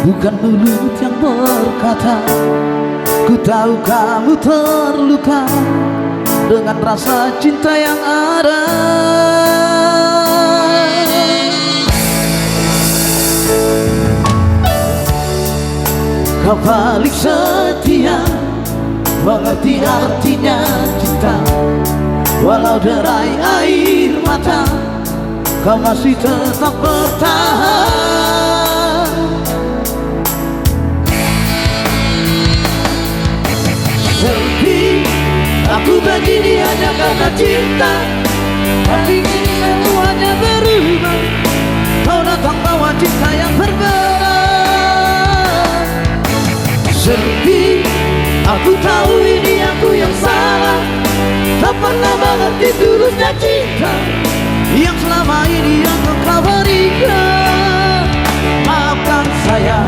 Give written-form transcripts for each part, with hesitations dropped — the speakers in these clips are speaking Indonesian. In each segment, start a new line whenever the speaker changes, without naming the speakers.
Bukan mulut yang berkata, ku tahu kamu terluka dengan rasa cinta yang ada. Kau balik setia, mengerti artinya cinta. Walau derai air mata, kau masih tetap bertahan. Sedih, aku begini hanya karena cinta. Tapi kini semuanya berubah. Kau datang bawa cinta yang berbeda. Sedih, aku tahu ini aku yang salah. Tak pernah mengerti tulusnya cinta yang selama ini yang kau berikan. Maafkan saya,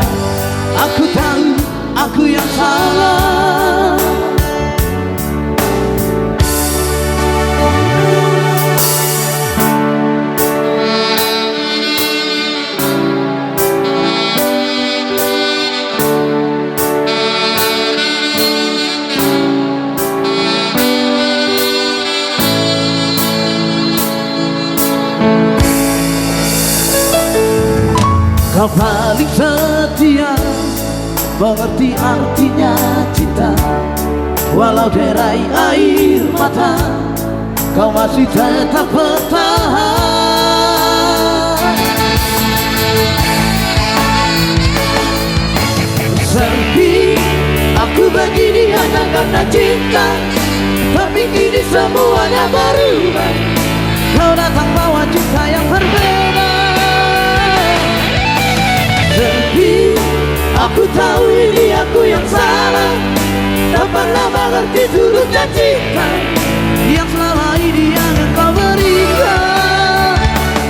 aku tahu aku yang salah. Kau paling setia, mengerti artinya cinta. Walau derai air mata, kau masih tetap bertahan. Sedih, aku begini hanya karena cinta. Tapi kini semuanya berubah. Kau datang bawa cinta yang berbeda. Sedih, aku tahu ini aku yang salah. Tak pernah mengerti tulusnya cinta yang selama ini yang kau berikan.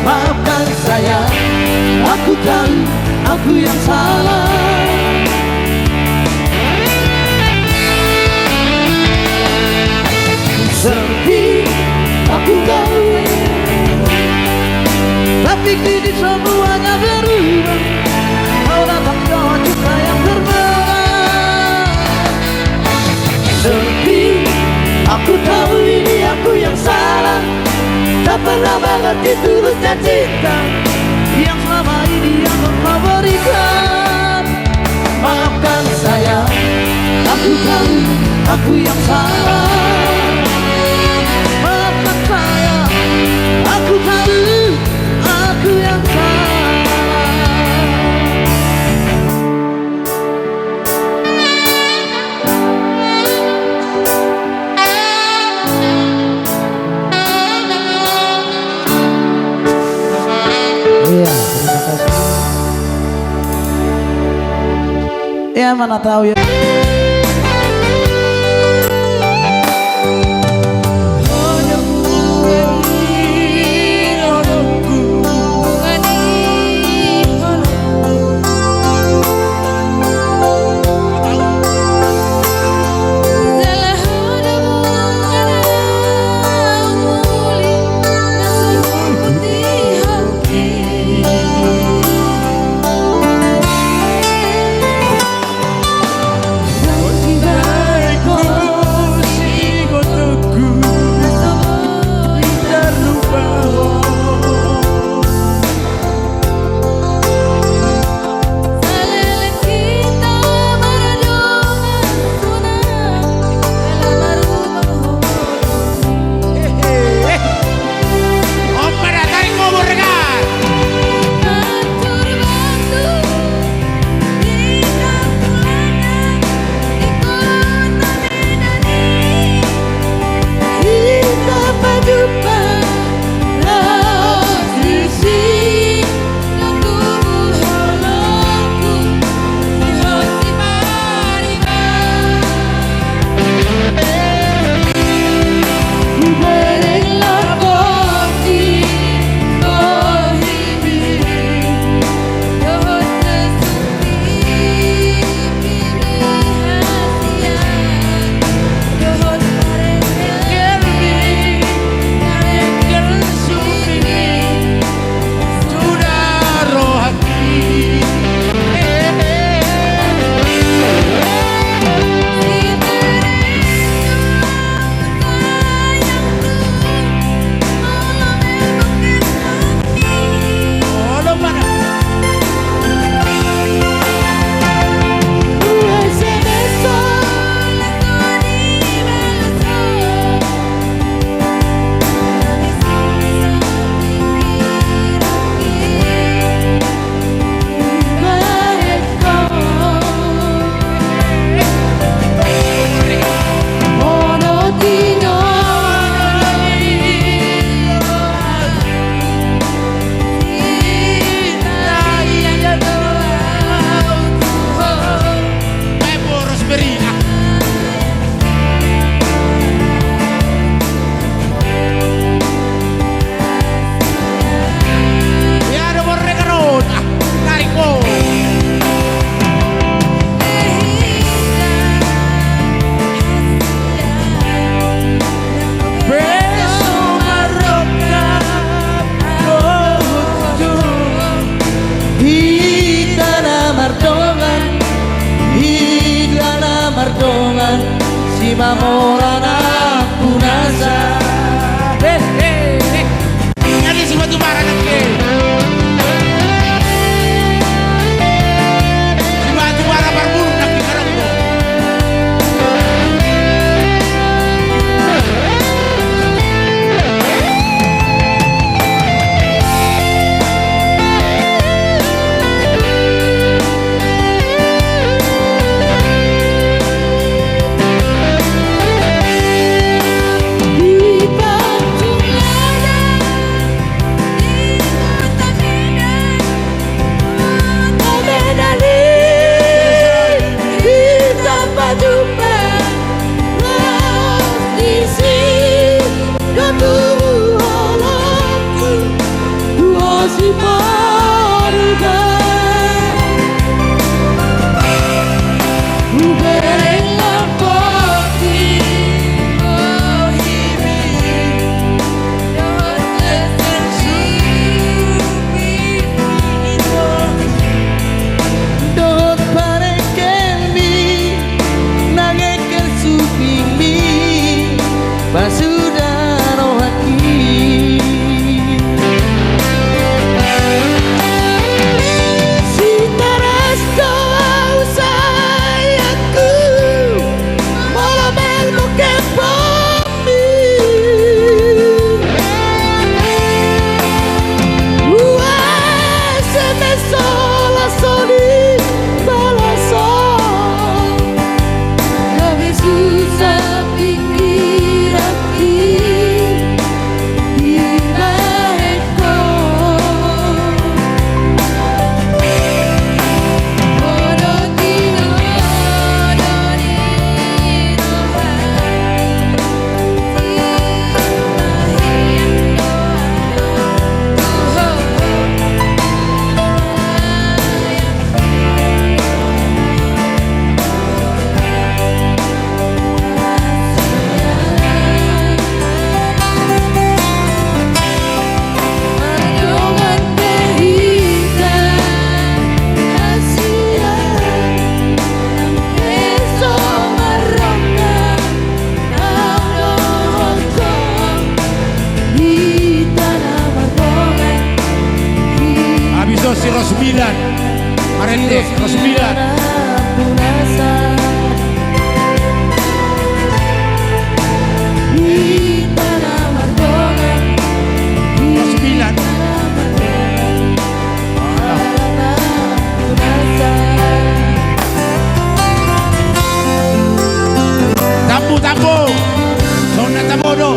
Maafkan saya, aku tahu aku yang salah. Sedih, aku tahu, tapi kini semuanya berubah. Kau datang bawa cinta yang berbeda. Sedih, aku tahu ini aku yang salah. Tak pernah mengerti tulusnya cinta yang selama ini yang kau berikan. Maafkan saya, aku tahu aku yang salah. Maafkan saya, aku tahu aku yang salah. Iya, terima kasih. Ya mana tahu ya. Mamorana punasa.
Nanti si batu bara nanti. Si batu bara berburu nanti sekarang tuh. Si Rosmilan, Marente, Rosmilan. Rosmilan. Tambu, tambu. Zona Tamodo.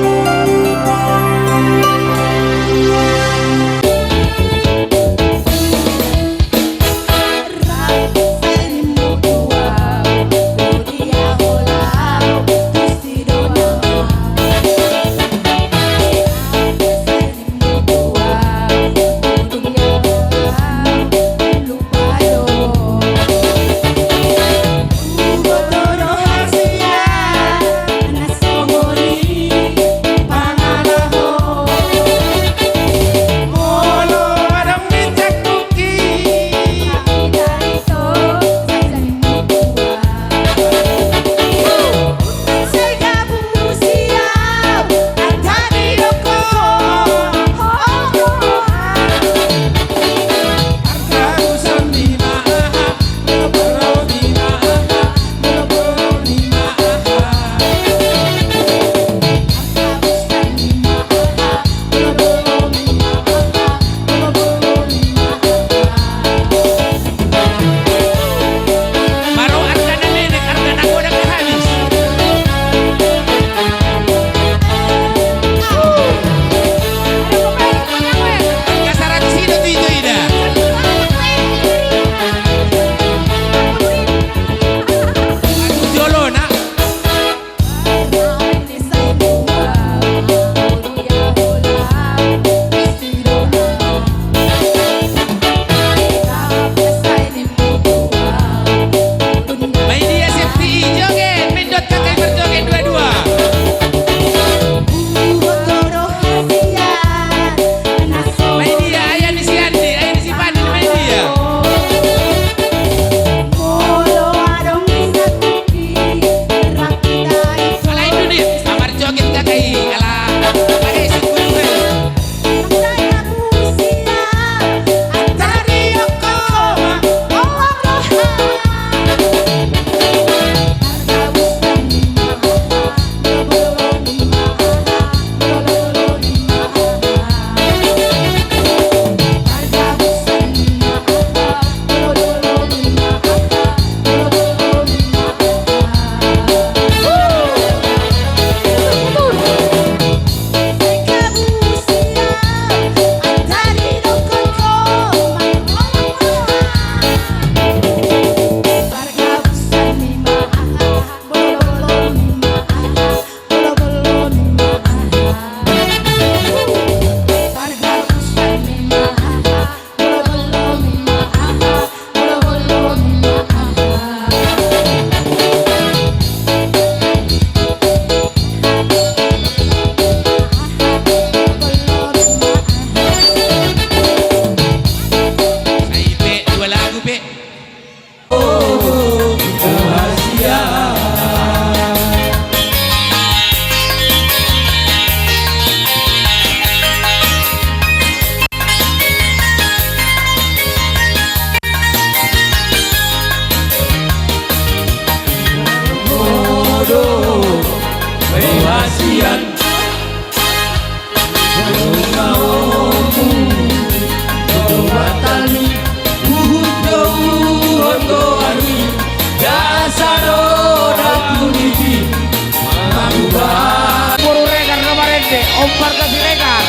Siregar.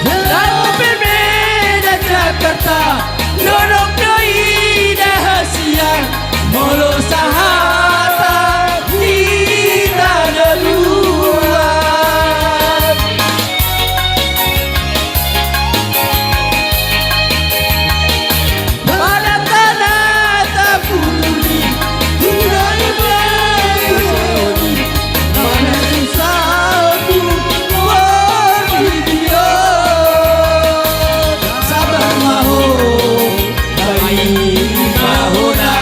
Lalu berbeda Jakarta, lorong doi rahasia, molo sahabat kita duluan. Pada tanah tak peduli, tinggal berjodi, mana satu video. Sabar maho, bayi mahona,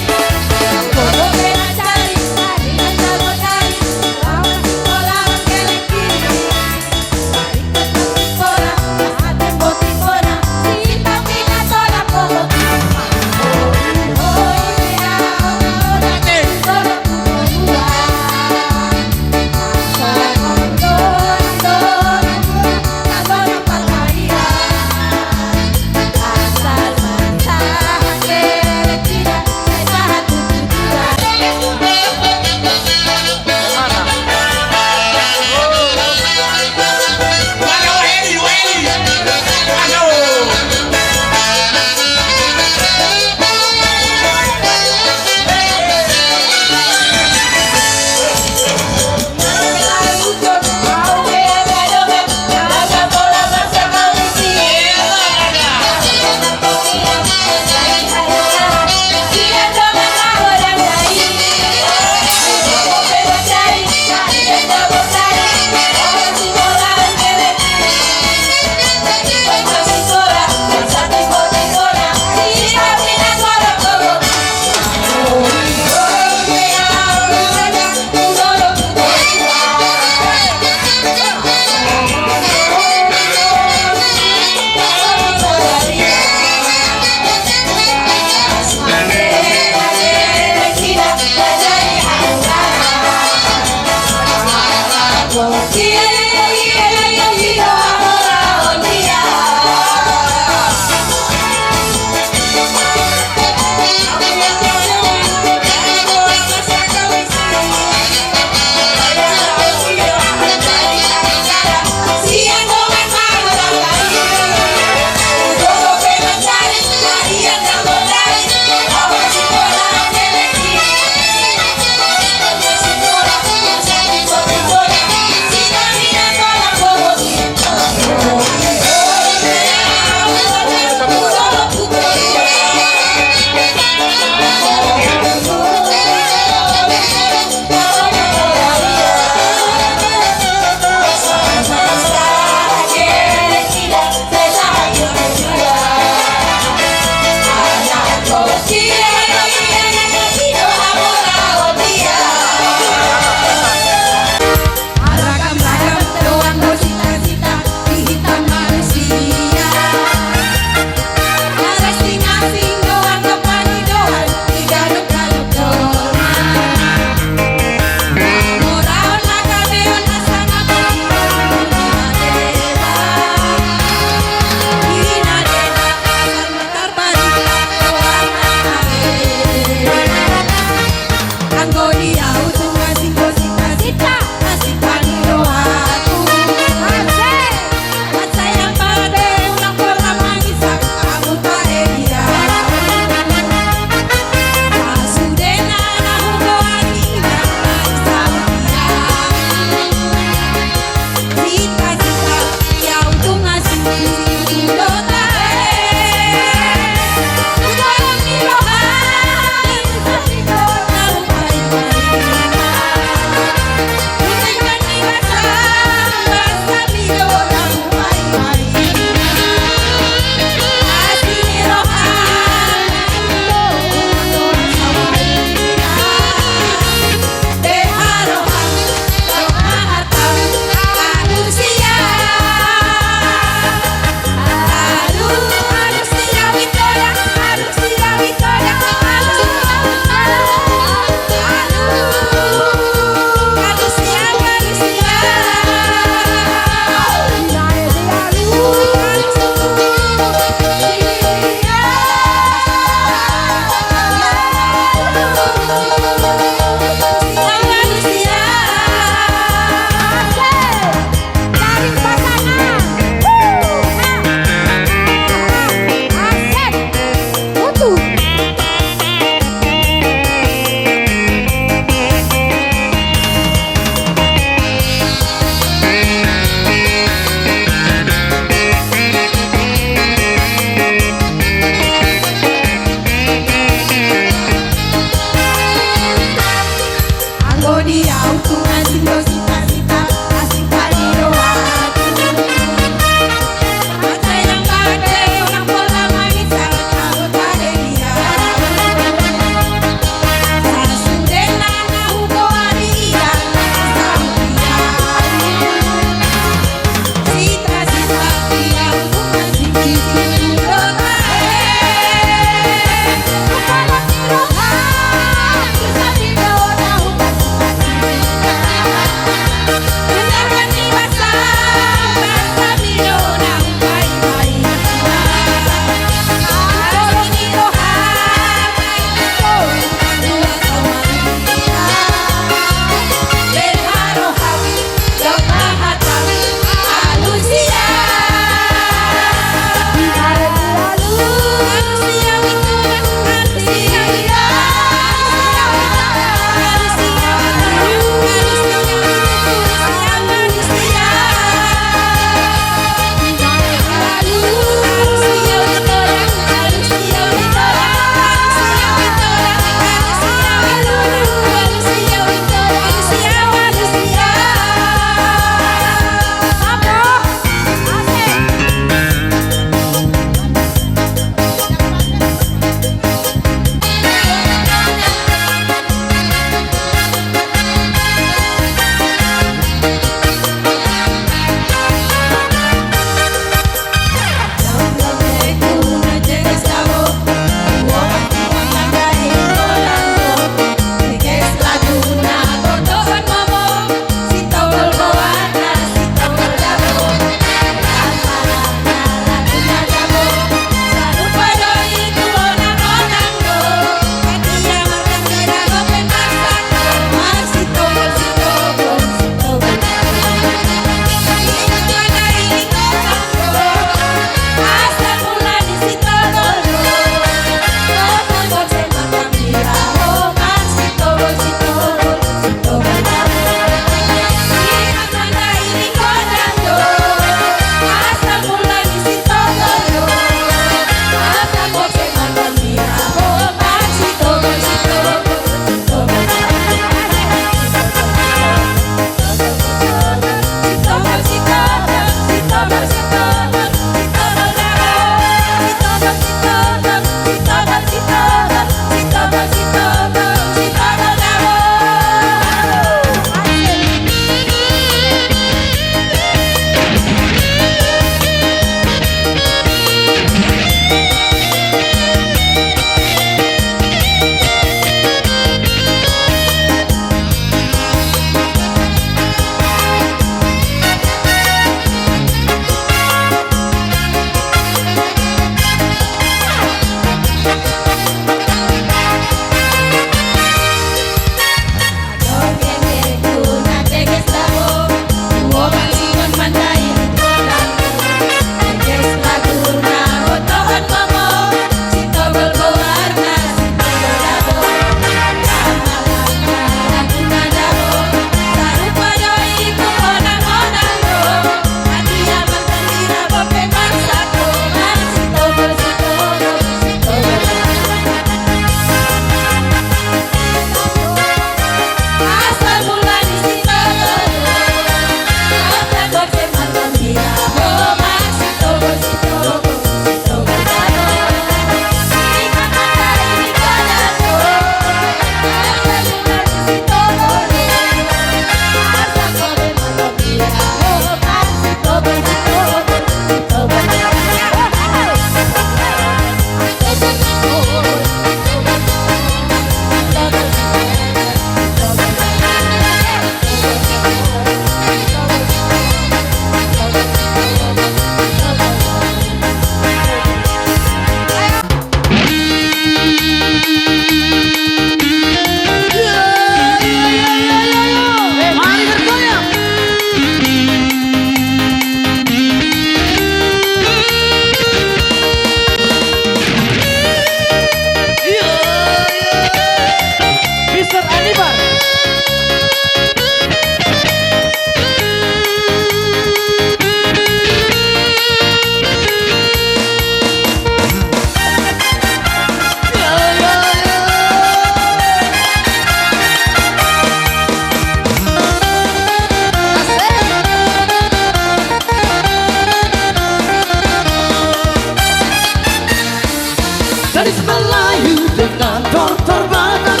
Gadis Melayu dengan tortor badan,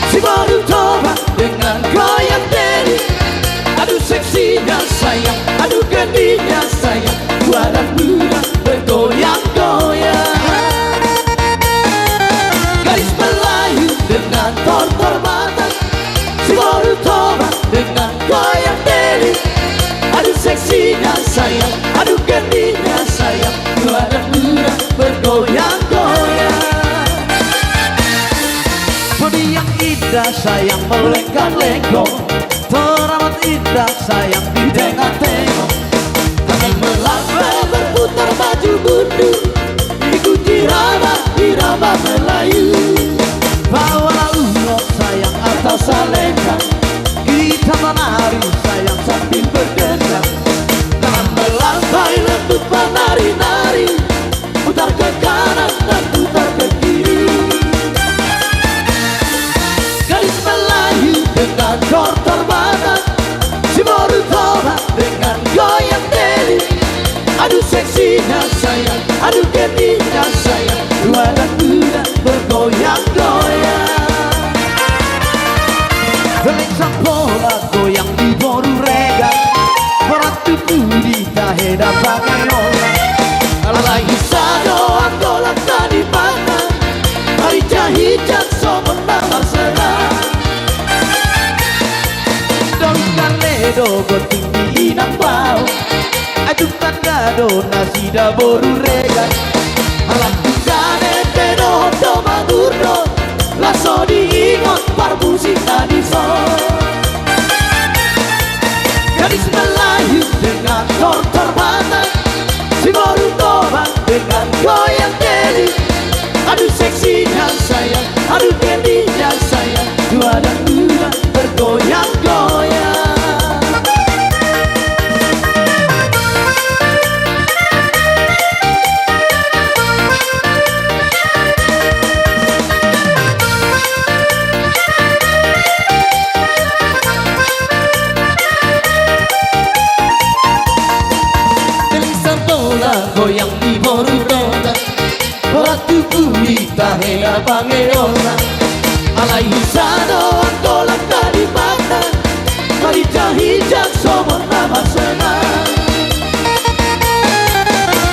si baru tobat dengan goyang diri. Aduh seksinya sayang, aduh gendinya sayang, tua dan muda bergoyang-goyang. Gadis Melayu dengan tortor badan, si baru tobat dengan goyang diri. Aduh seksinya sayang, aduh gendinya sayang, tua dan muda bergoyang-goyang. Budi yang indah sayang melengkar-lengkong, teramat indah sayang ditengah-tengok. Kami melangkah berputar baju mundur, ikuti irama Melayu. Bawalah urut sayang atau salengkang, kita menari sayang sambil berdendang. Tangan melantai lembut menari-nari, putar ke kanan dan putar ke kiri. Gadis Melayu dengan tortor badan, si baru tobat dengan goyang deli. Aduh seksinya sayang, aduh gendinya sayang, tua dan muda bergoyang-goyang. Geling sang bola goyang di boru rega, Ratu Budi taheda pakai orang. Alai sado angola tadi mana, hari jahijat somen nama senang. Dong kaledo bertinggi inang bau, aduk tandado nasi da boru rega. Alat tukane pedo do madurdo, laso diingot parbusi tadi so. Gadis Melayu dengan tortor badan, si baru tobat dengan goyang deli. Aduh seksinya sayang, aduh gendinya sayang, tua dan muda bergoyang-goyang. Goyang di boru roda, Ratu Budi tahela pangeona. Alai sado angkolak tadi mana, hari jahijat somon nama senang.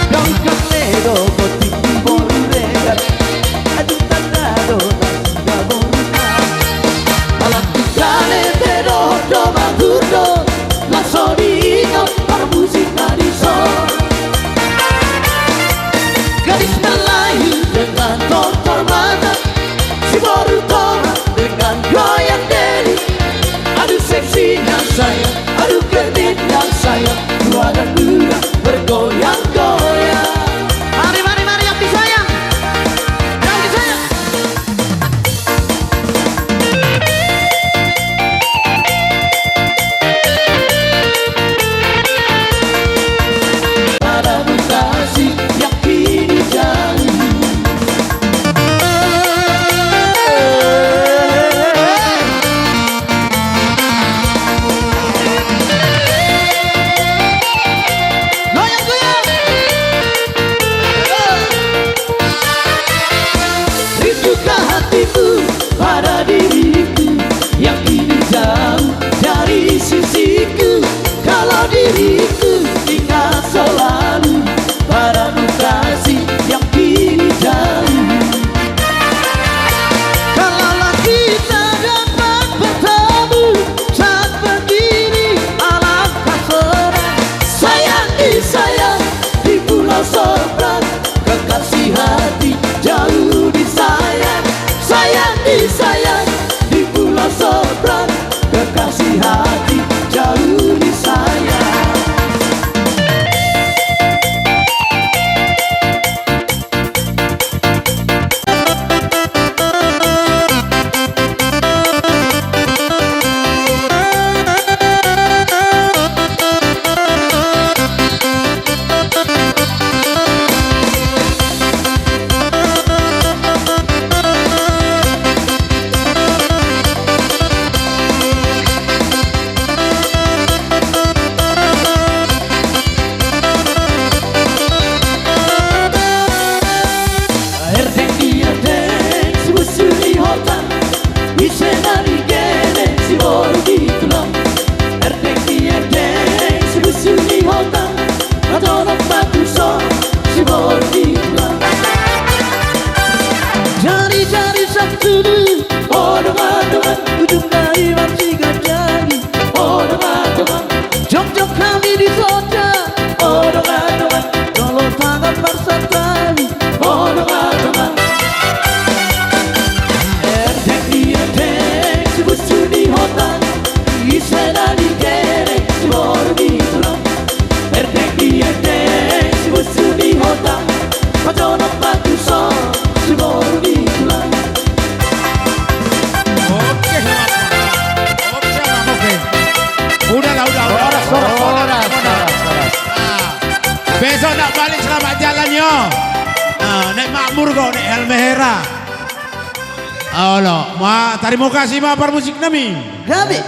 Kau kaledo botik di boru rega, aduk tandado nasi da boru nang. Alat tukane pedo do madurdo, laso diingot parmusik tadi son. Gadis Melayu dengan tortor badan,
Yo, nek makmur kok nek Halmahera. Oh lo, terima kasih ma par musik nami.
Gabe.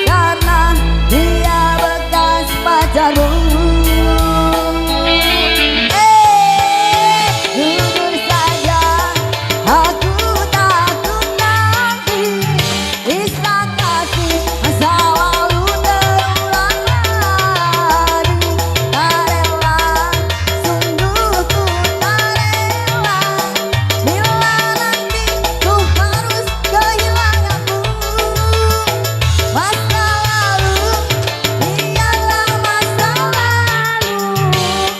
Karena dia bekas pacarmu. Jujur saja aku takut nanti kisah kasih masa lalu terulang lagi. Tak rela, sungguh ku tak rela bila nanti ku harus kehilanganmu. Masa lalu biarlah masa lalu,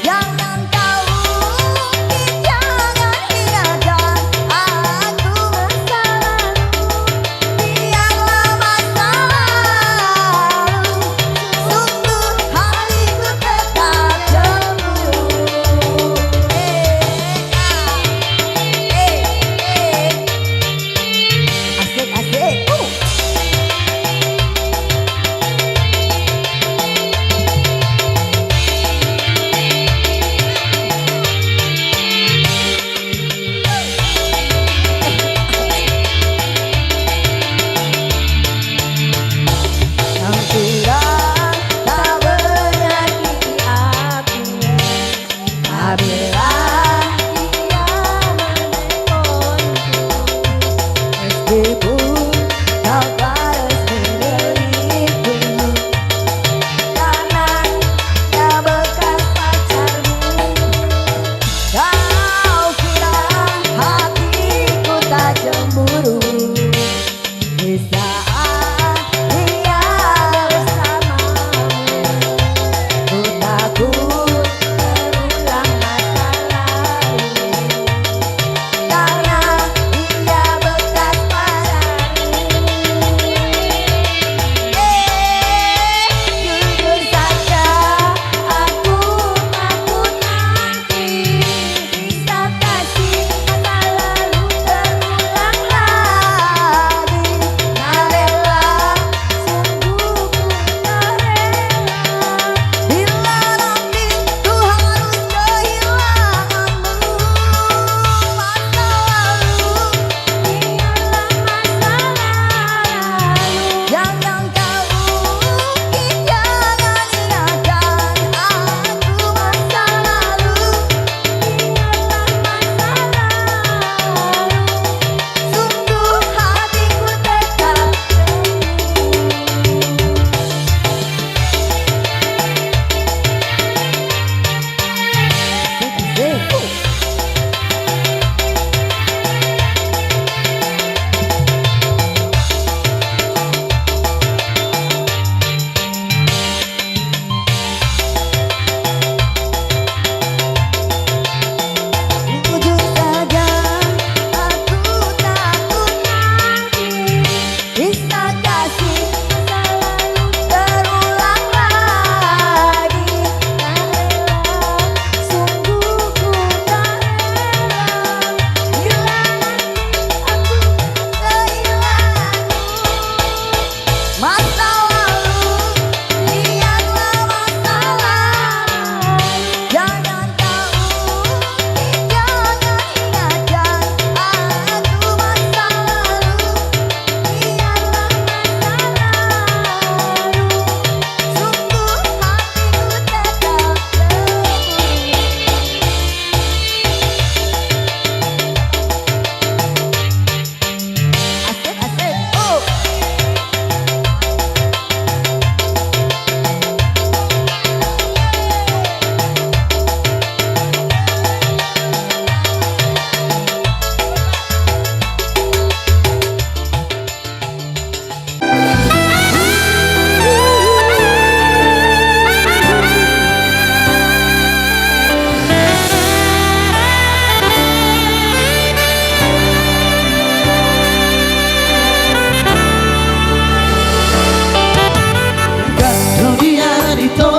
jangan kau ungkit, jangan hinakan aku. Masa lalu biarlah masa lalu, sungguh hatiku tetap cemburu. Asik-asik. Yang sudah tak menyakiti aku, apabila dia menelponku, meskipun kau harus menelitku, karena dia bekas pacarmu. Kau kira hatiku tak cemburu di saat dia bersamamu. Ku takut terulang masa lalu, karena dia bekas pacarmu. Jujur saja aku takut nanti kisah kasih masa lalu terulang lagi. Tak rela, sungguh ku tak rela bila nanti ku harus kehilanganmu. Masa lalu biarlah masa lalu, jangan kau ungkit, jangan hinakan aku. Masa lalu biarlah masa lalu, sungguh hatiku tetap cemburu. Jujur saja aku takut nanti kisah kasih masa lalu terulang lagi. Tak rela, sungguh ku tak rela bila nanti aku kehilanganmu. Masa lalu biarlah masa lalu, jangan kau ungkit, jangan hinakan aku. Masa lalu biarlah masa lalu, sungguh hatiku tetap cemburu. Asik-asik.
Dunia itu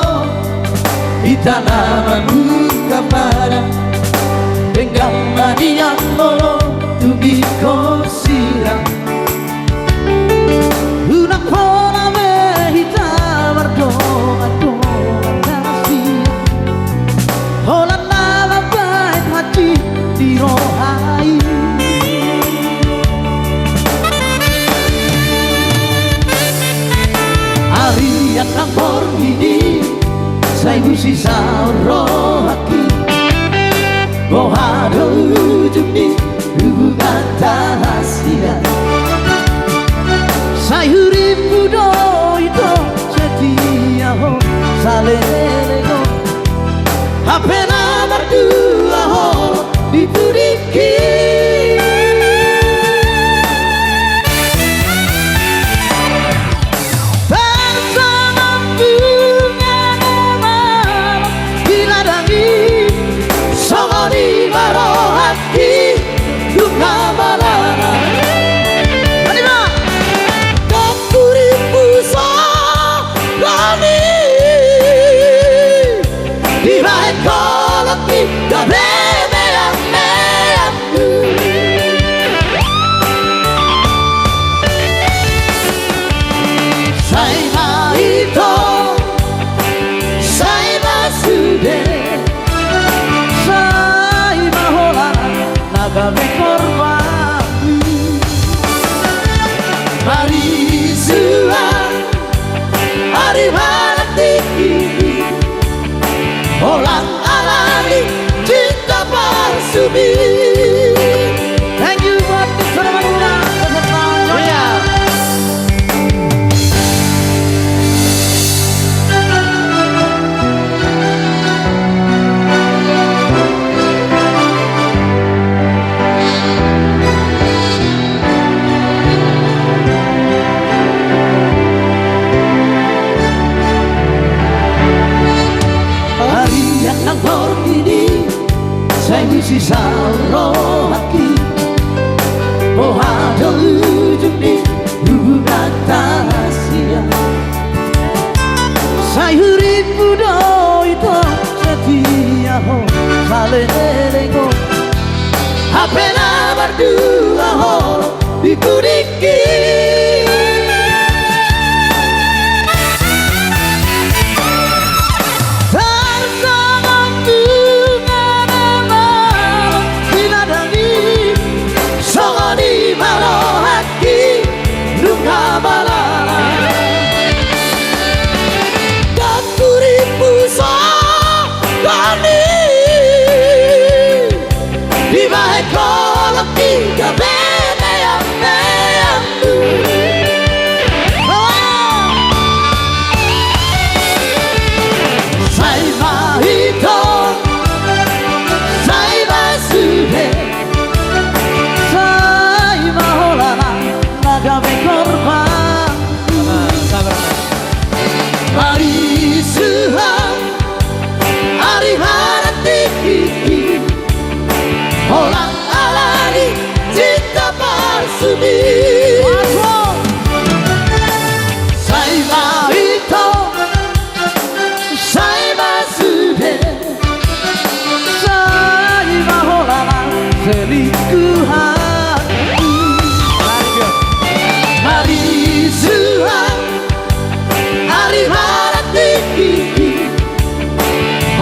di tanaman kepada Benggama yang molo tubi kosira Una pola mehita berdoa doa kasih Hola nava hangkor ini saya mesti sarohaki bahwa ada ujung di hubungan rahasia saya hurip muda itu setia ho salego apa nama dua ho dipuriki Orang alami cinta palsu. Thank you buat keseruannya beserta Joya. Saya mesti sarohaki bahwa ada ujung di hubungan rahasia saya hurip muda itu setia ho salego apa nama dua ho dipuriki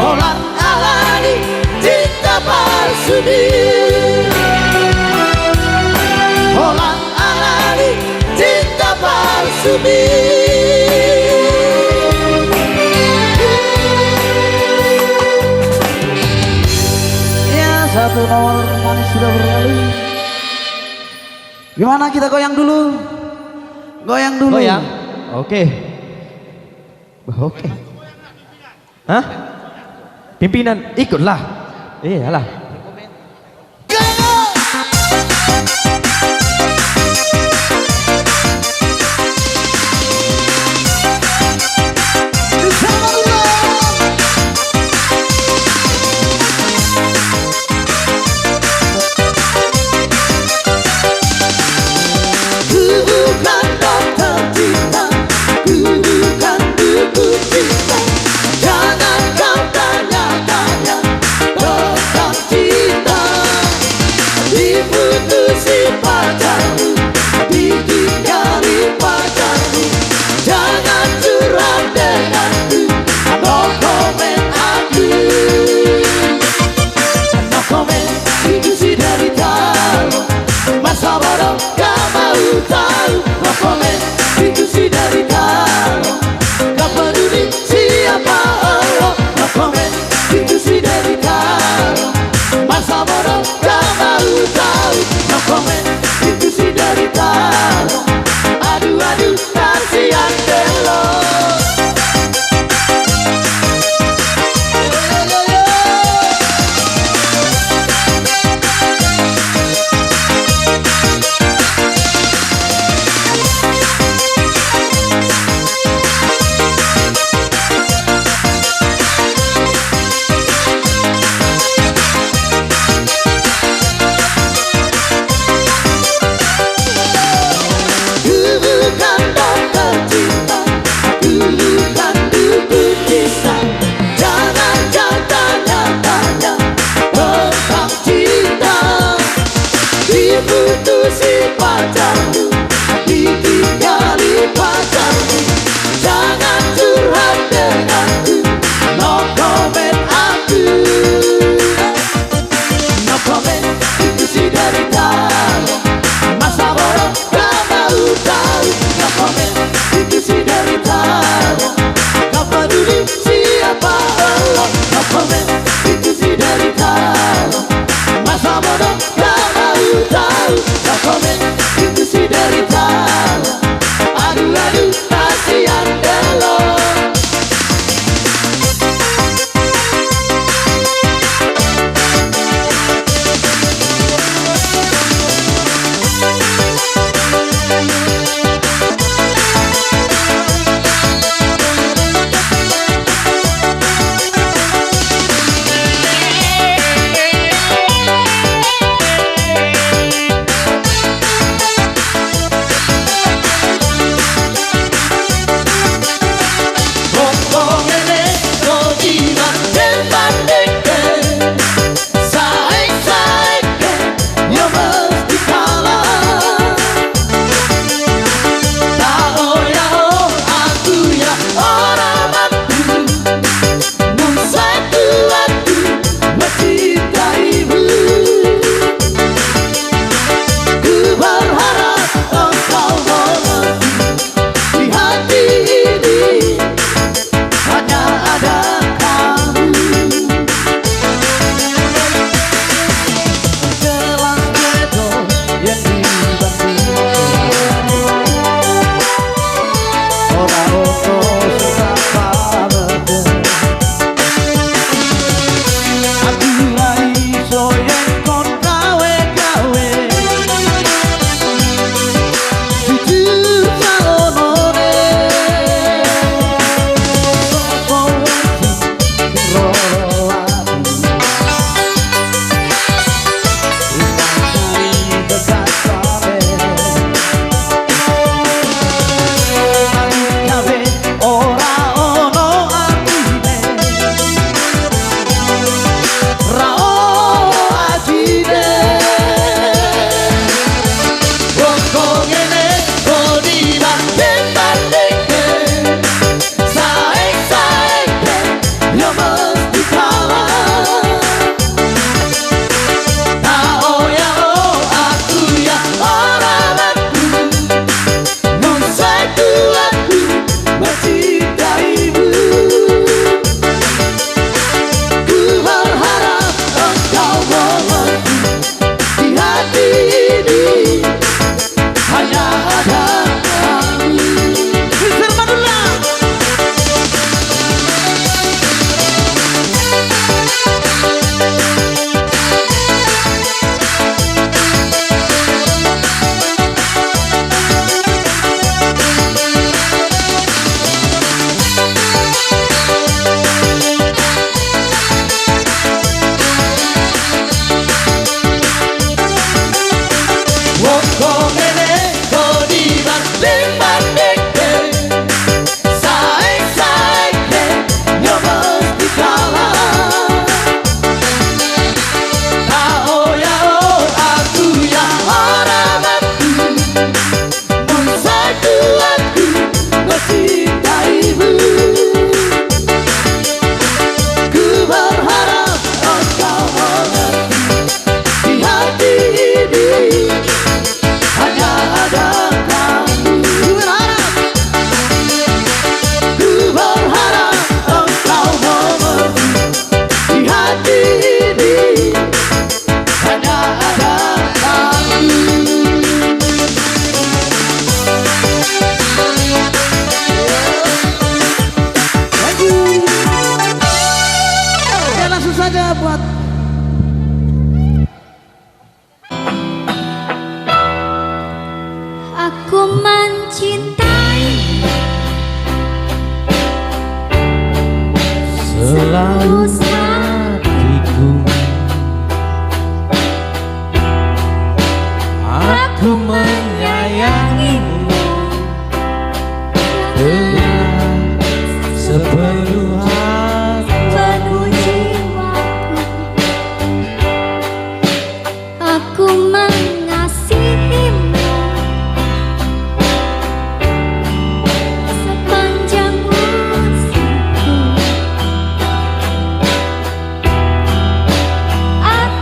Orang alami cinta palsu. Ya, satu nomor manis sudah berlalu. Gimana kita goyang dulu? Goyang dulu.
Goyang? Oke. Oke. Hah? Pimpinan ikutlah. Iyalah.
Jangan kau tanya-tanya tentang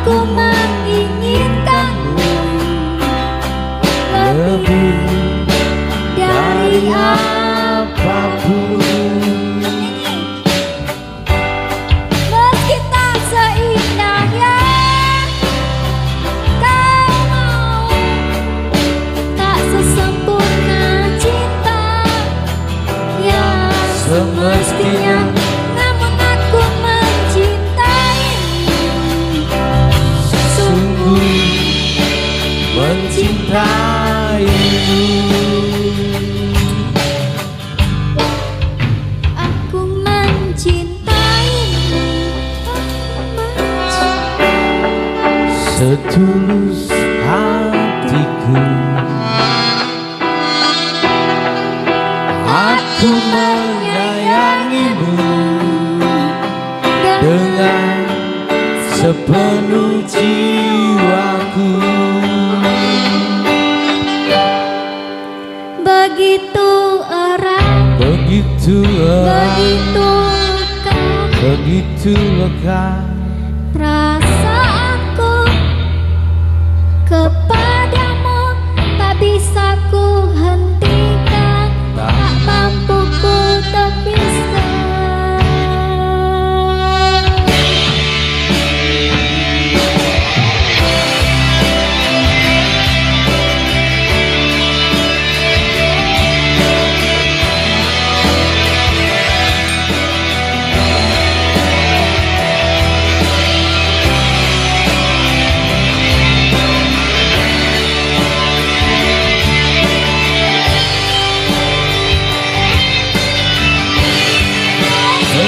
aku menginginkanmu lebih dari apapun. Meski tak seindah yang kau mau, tak sesempurna cinta yang semestinya, namun aku mencintaimu, sungguh
mencintaimu.
aku mencintaimu,
Setulus hatiku aku menyayangimu dengan sepenuh jiwaku.
begitu erat,
Begitu erat,
begitu lekat
begitu lekat
perasaanku kepadamu, tak bisa ku hentikan, tak mampu ku tepiskan.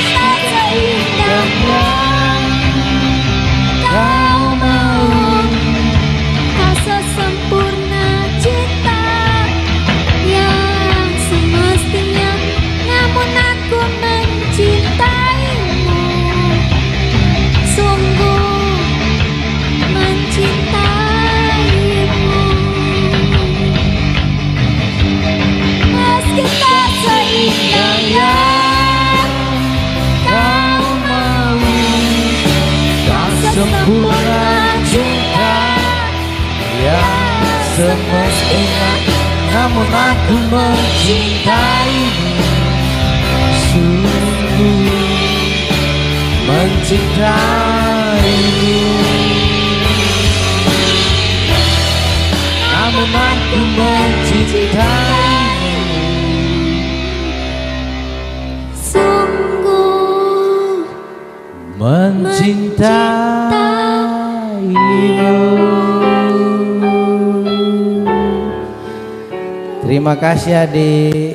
Tak seindah yang kau mau, tak sesempurna cinta yang semestinya, namun aku mencintaimu, sungguh mencintaimu. Meski tak seindah yang kau mau,
tak sempurna cinta yang semestinya, namun aku mencintaimu, sungguh mencintaimu, namun aku mencintaimu,
sungguh
mencintaimu. Terima kasih adik.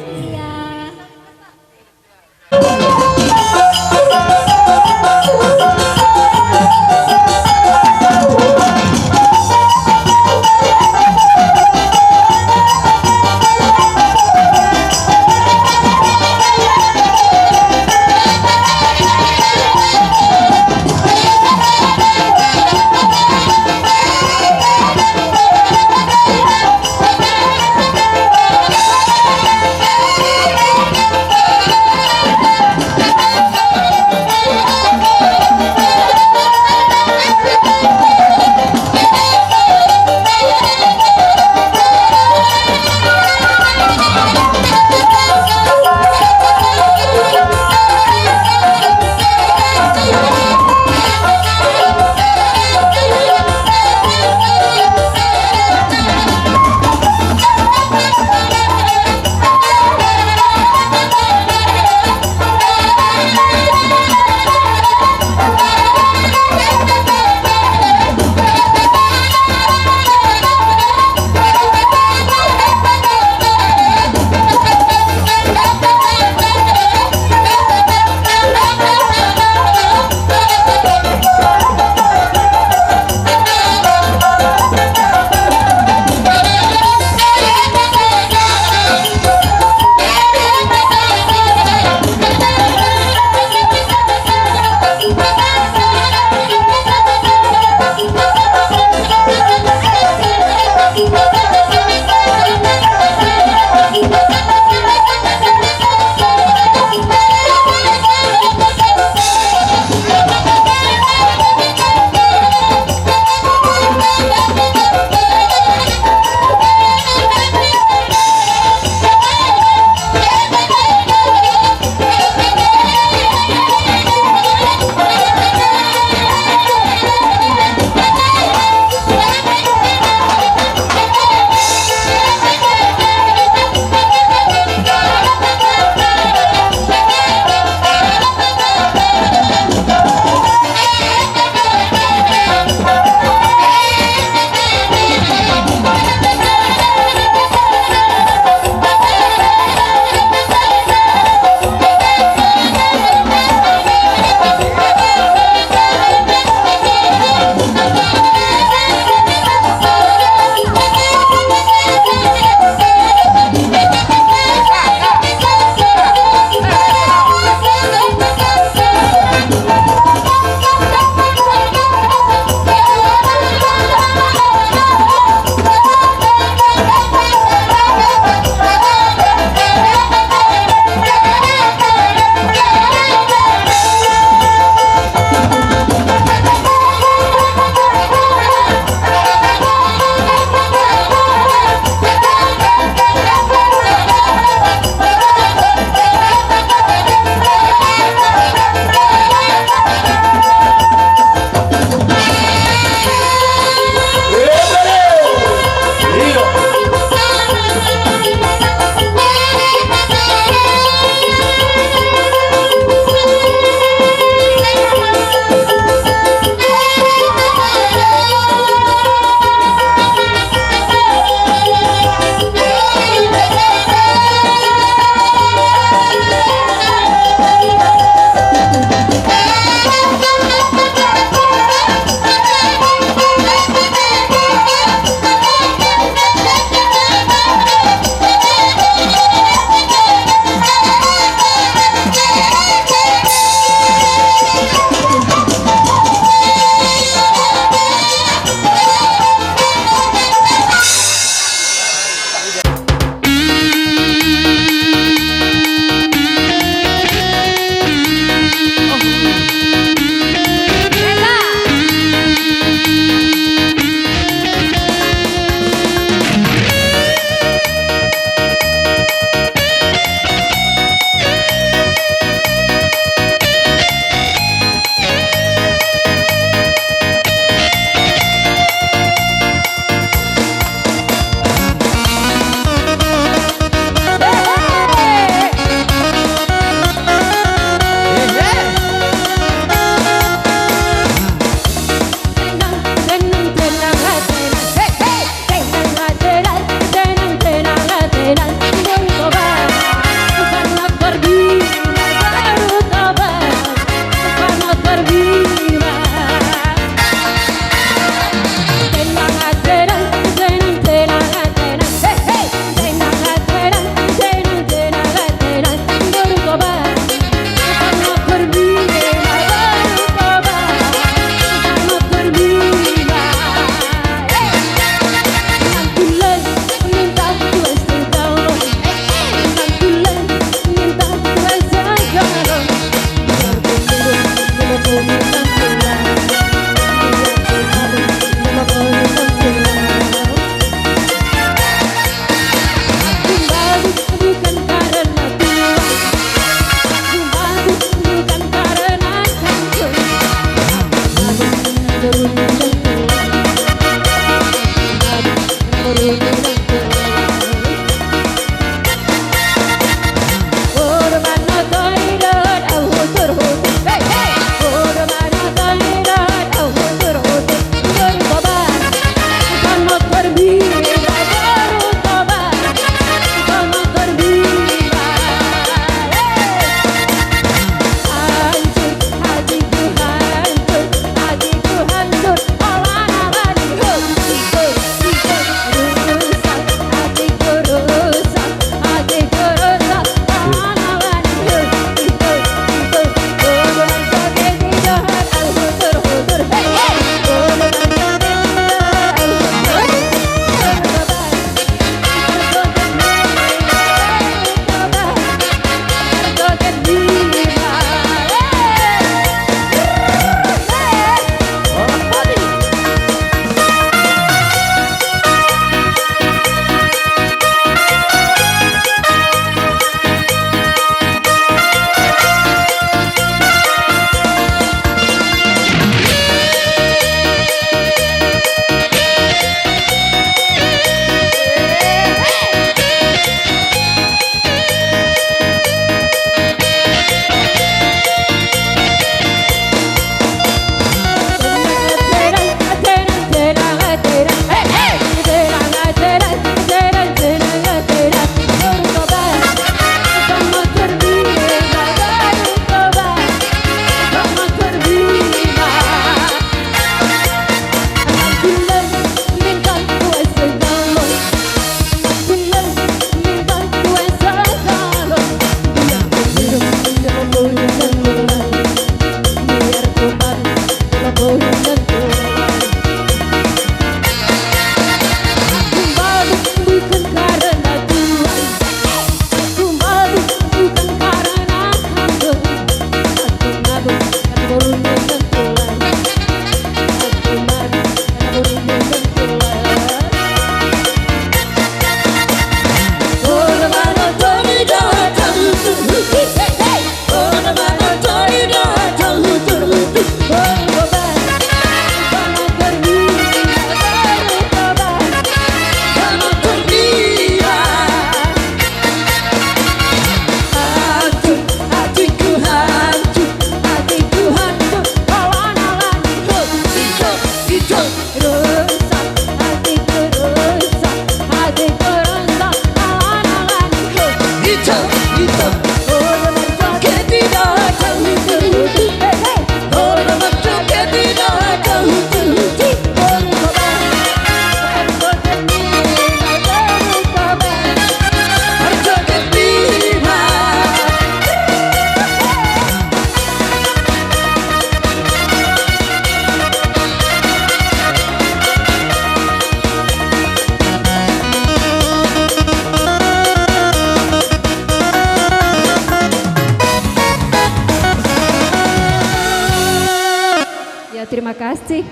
Ya, terima kasih.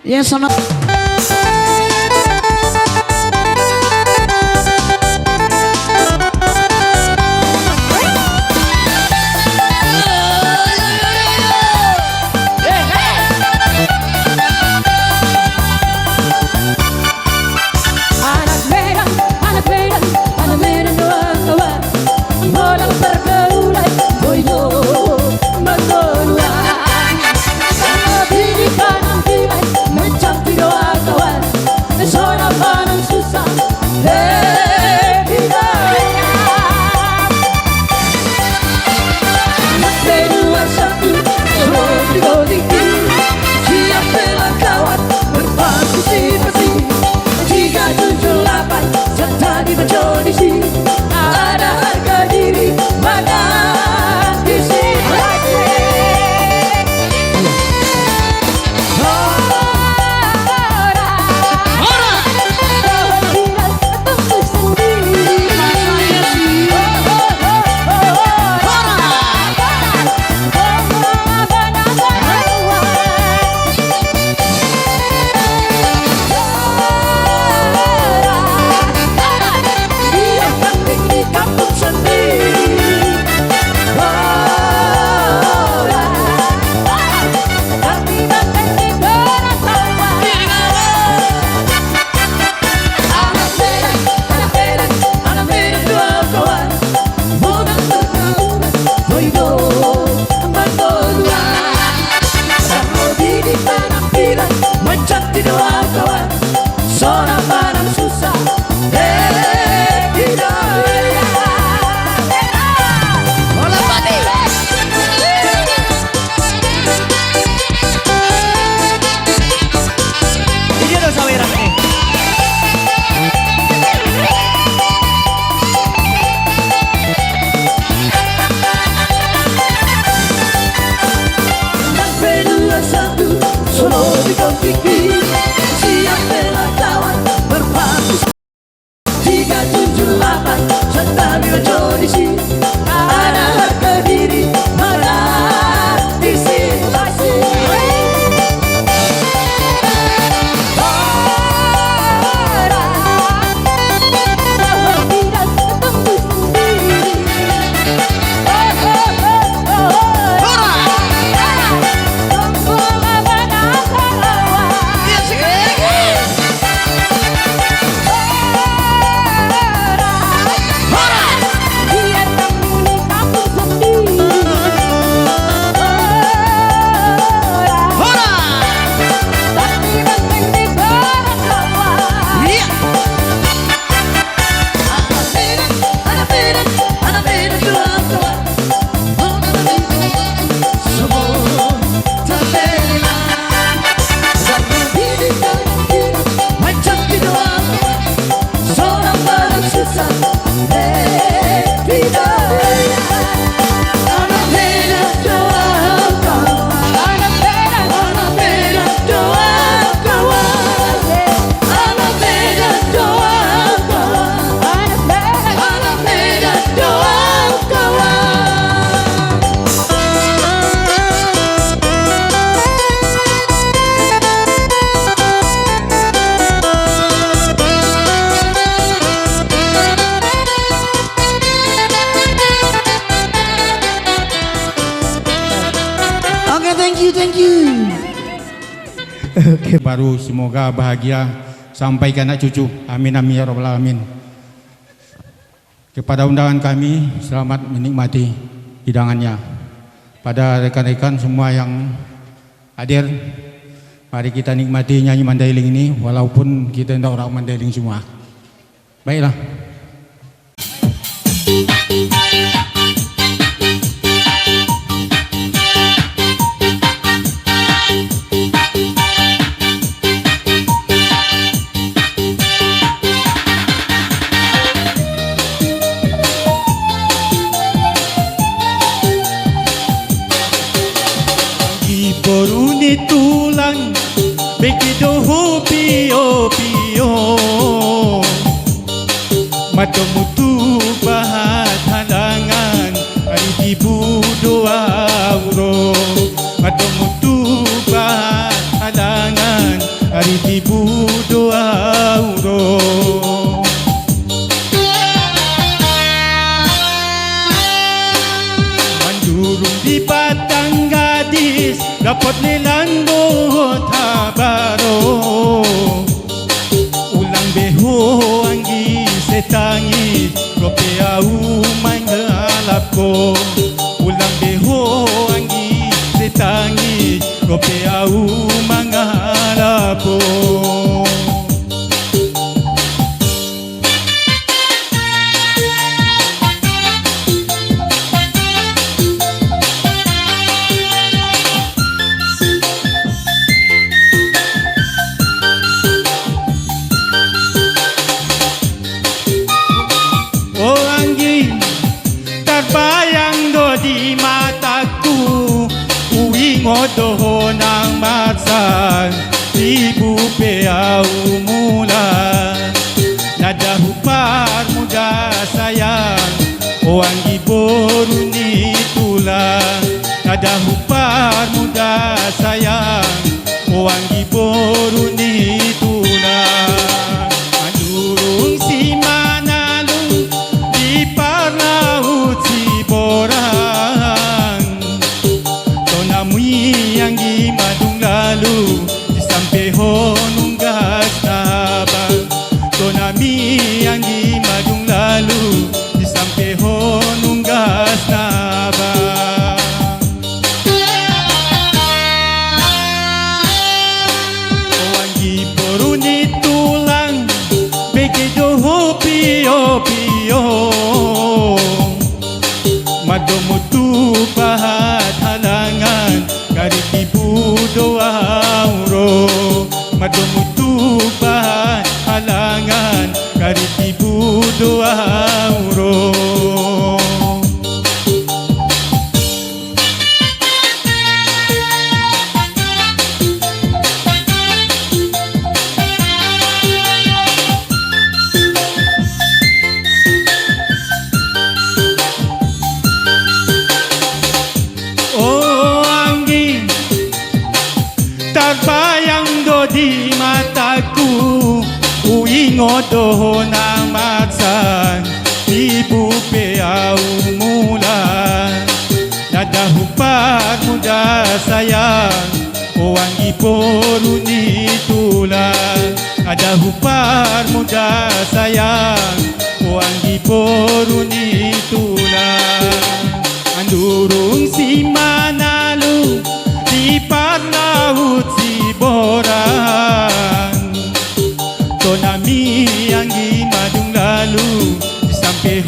Ya, sana.
Oke, baru semoga bahagia sampai ke anak cucu. Amin amin ya rabbal alamin. Kepada undangan kami, selamat menikmati hidangannya. Pada rekan-rekan semua yang hadir, Mari kita nikmati nyanyi Mandailing ini walaupun kita tidak orang Mandailing semua. Baiklah.
Boruni tulang begitu pio pio matamu tu bahat halangan hari tibu doa uro matamu tu bahat halangan hari tibu doa uro mandurung di batang gadis dapat nilando tabaro ulang beho anggi setangi kopea umay ngalap ko ulang beho anggi setangi kopea umay ngalap ko bayang do di mataku uingodo ng matsan ibu pea umulan nadahupar muda sayang o ang iboru ni tulang nadahupar muda sayang o ang iboru ni tulang manurung si manalung di parlaut borang Tona mui yang di madung lalu di sampai nunggas nabang Tona mi yang di madung lalu di sampai nunggas nabang Wangi boruni tulang begitu pio pio Madomo tu bahat halangan Kari tibu doa uro Madomo tu bahat halangan Kari tibu doa uro Bayang do di mataku uingodo ng matsan ibu pea umulan nadahupar muda sayang o ang iboru ni tulang nadahupar muda sayang o ang iboru ni tulang andurung si manalu di parlaut si borang Tonami ang di madung lalu di sampai